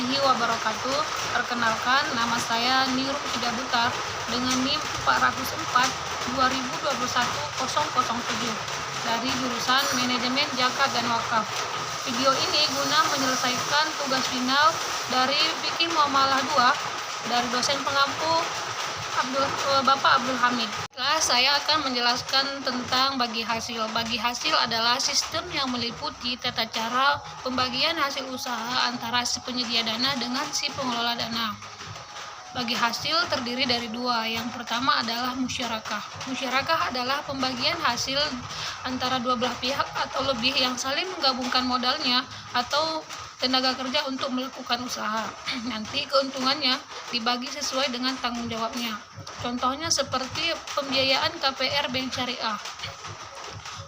warahmatullahi wabarakatuh. Perkenalkan, nama saya Nirul Sidabutar dengan NIM 404 2021-007 dari jurusan Manajemen Zakat dan Wakaf. Video ini guna menyelesaikan tugas final dari Fikih Muamalah 2 dari dosen pengampu Bapak Abdul Hamid. Saya akan menjelaskan tentang bagi hasil. Bagi hasil adalah sistem yang meliputi tata cara pembagian hasil usaha antara si penyedia dana dengan si pengelola dana. Bagi hasil terdiri dari dua. Yang pertama adalah musyarakah. Musyarakah adalah pembagian hasil antara dua belah pihak atau lebih yang saling menggabungkan modalnya atau tenaga kerja untuk melakukan usaha. Nanti keuntungannya dibagi sesuai dengan tanggung jawabnya. Contohnya seperti pembiayaan KPR Bank Syariah.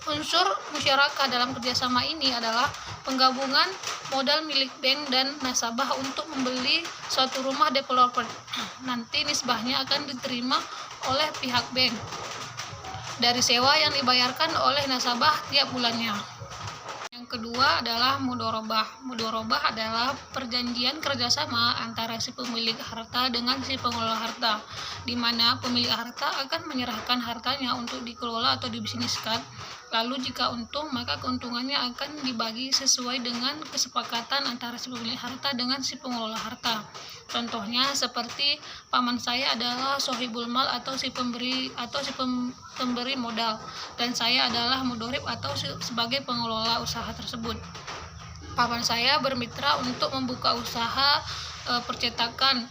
Unsur musyarakah dalam kerjasama ini adalah penggabungan modal milik bank dan nasabah untuk membeli suatu rumah developer. Nanti nisbahnya akan diterima oleh pihak bank dari sewa yang dibayarkan oleh nasabah tiap bulannya. Yang kedua adalah mudorobah. Mudorobah adalah perjanjian kerjasama antara si pemilik harta dengan si pengelola harta, di mana pemilik harta akan menyerahkan hartanya untuk dikelola atau dibisniskan. Lalu jika untung, maka keuntungannya akan dibagi sesuai dengan kesepakatan antara si pemilik harta dengan si pengelola harta. Contohnya seperti paman saya adalah sohibul mal atau si pemberi pemberi modal, dan saya adalah mudorib atau sebagai pengelola usaha tersebut. Paman saya bermitra untuk membuka usaha percetakan.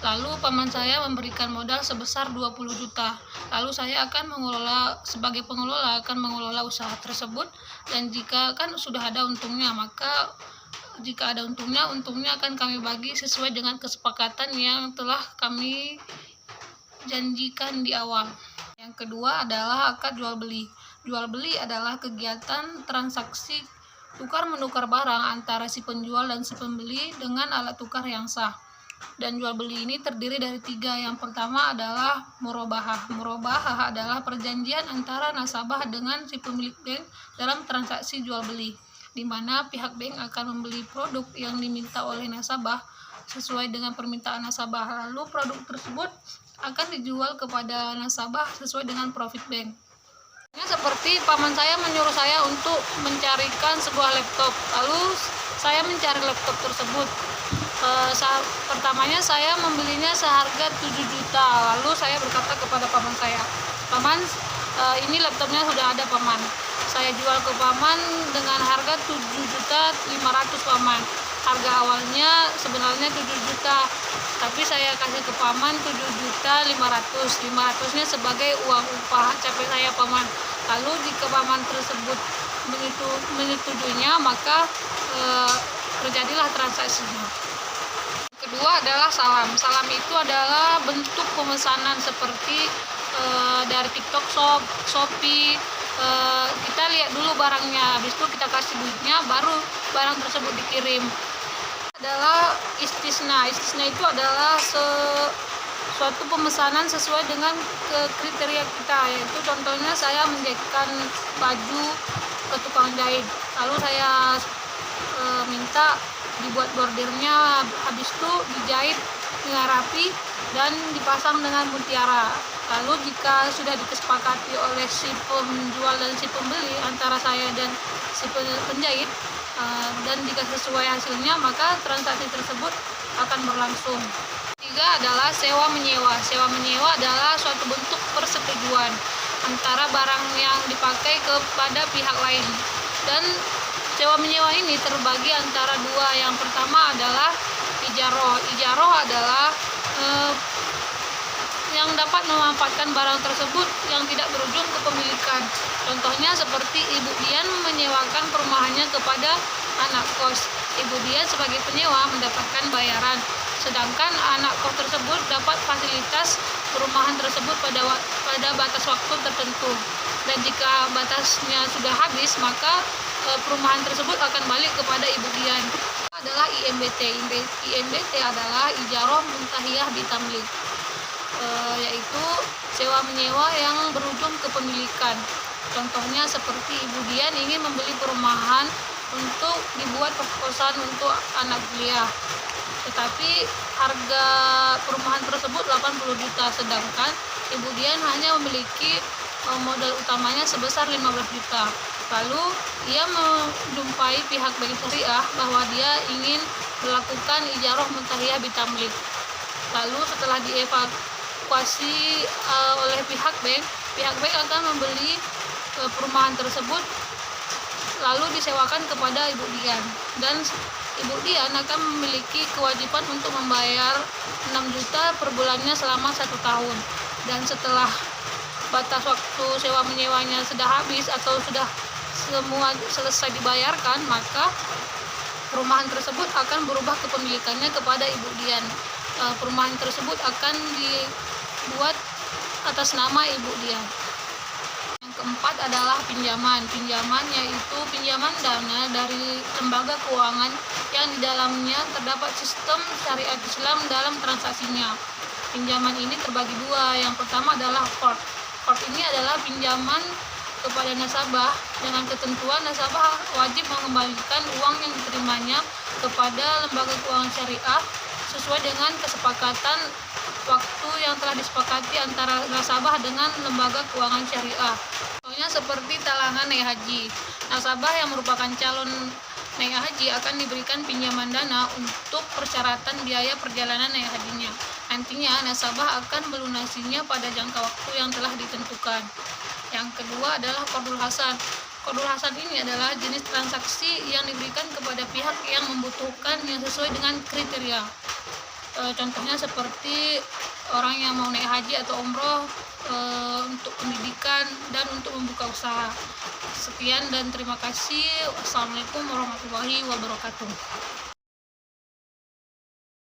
Lalu paman saya memberikan modal sebesar 20 juta. Lalu saya akan sebagai pengelola akan mengelola usaha tersebut, dan jika kan sudah ada untungnya, maka jika ada untungnya akan kami bagi sesuai dengan kesepakatan yang telah kami janjikan di awal. Yang kedua adalah akad jual beli. Jual beli adalah kegiatan transaksi tukar menukar barang antara si penjual dan si pembeli dengan alat tukar yang sah. Dan jual beli ini terdiri dari tiga. Yang pertama adalah murabahah. Murabahah adalah perjanjian antara nasabah dengan si pemilik bank dalam transaksi jual beli, di mana pihak bank akan membeli produk yang diminta oleh nasabah sesuai dengan permintaan nasabah. Lalu produk tersebut akan dijual kepada nasabah sesuai dengan profit bank. Seperti paman saya menyuruh saya untuk mencarikan sebuah laptop, lalu saya mencari laptop tersebut. Pertamanya saya membelinya seharga 7 juta. Lalu saya berkata kepada paman saya, "Paman, ini laptopnya sudah ada, paman. Saya jual ke paman dengan harga 7.500.000, paman. Harga awalnya sebenarnya 7 juta, tapi saya kasih ke paman 7.500.000. 500-nya sebagai uang upah capek saya, paman. Lalu jika paman tersebut menyetujuinya, maka terjadilah transaksinya." Kedua adalah salam. Salam itu adalah bentuk pemesanan seperti dari TikTok Shop, Shopee. Kita lihat dulu barangnya, habis itu kita kasih duitnya, baru barang tersebut dikirim. Adalah istisna. Istisna itu adalah suatu pemesanan sesuai dengan kriteria kita, yaitu contohnya saya menjahitkan baju ke tukang jahit, lalu saya minta dibuat bordirnya, habis itu dijahit dengan rapi dan dipasang dengan mutiara. Lalu jika sudah disepakati oleh si penjual dan si pembeli antara saya dan si penjahit, dan jika sesuai hasilnya, maka transaksi tersebut akan berlangsung. Tiga adalah sewa menyewa. Sewa menyewa adalah suatu bentuk persetujuan antara barang yang dipakai kepada pihak lain, dan sewa menyewa ini terbagi antara dua. Yang pertama adalah ijaroh. Ijaroh adalah yang dapat memanfaatkan barang tersebut yang tidak berujung kepemilikan. Contohnya seperti Ibu Dian menyewakan perumahannya kepada anak kos. Ibu Dian sebagai penyewa mendapatkan bayaran, sedangkan anak kos tersebut dapat fasilitas perumahan tersebut pada batas waktu tertentu. Dan jika batasnya sudah habis, maka perumahan tersebut akan balik kepada Ibu Dian. Adalah IMBT. IMBT adalah ijaroh muntahiyah bitamlik, yaitu sewa menyewa yang berujung kepemilikan. Contohnya seperti Ibu Dian ingin membeli perumahan untuk dibuat kos-kosan untuk anak kuliah. tetapi harga perumahan tersebut 80 juta, sedangkan Ibu Dian hanya memiliki modal utamanya sebesar 15 juta. Lalu ia menjumpai pihak bank syariah bahwa dia ingin melakukan ijarah muntahiyah bitamlik. Lalu setelah dievakuasi oleh pihak bank akan membeli perumahan tersebut lalu disewakan kepada Ibu Dian, dan Ibu Dian akan memiliki kewajiban untuk membayar 6 juta per bulannya selama 1 tahun. Dan setelah batas waktu sewa menyewanya sudah habis atau sudah semua selesai dibayarkan, maka perumahan tersebut akan berubah kepemilikannya kepada Ibu Dian. Perumahan tersebut akan dibuat atas nama Ibu Dian. Yang keempat adalah pinjaman. Pinjaman yaitu pinjaman dana dari lembaga keuangan yang di dalamnya terdapat sistem syariat Islam dalam transaksinya. Pinjaman ini terbagi dua. Yang pertama adalah qard. Qard ini adalah pinjaman kepada nasabah dengan ketentuan nasabah wajib mengembalikan uang yang diterimanya kepada lembaga keuangan syariah sesuai dengan kesepakatan waktu yang telah disepakati antara nasabah dengan lembaga keuangan syariah. Contohnya seperti talangan naik haji. Nasabah yang merupakan calon naik haji akan diberikan pinjaman dana untuk persyaratan biaya perjalanan naik hajinya. Nantinya nasabah akan melunasinya pada jangka waktu yang telah ditentukan. Yang kedua adalah qardul hasan. Qardul hasan ini adalah jenis transaksi yang diberikan kepada pihak yang membutuhkan yang sesuai dengan kriteria. Contohnya seperti orang yang mau naik haji atau umroh, untuk pendidikan dan untuk membuka usaha. Sekian dan terima kasih. Wassalamualaikum warahmatullahi wabarakatuh.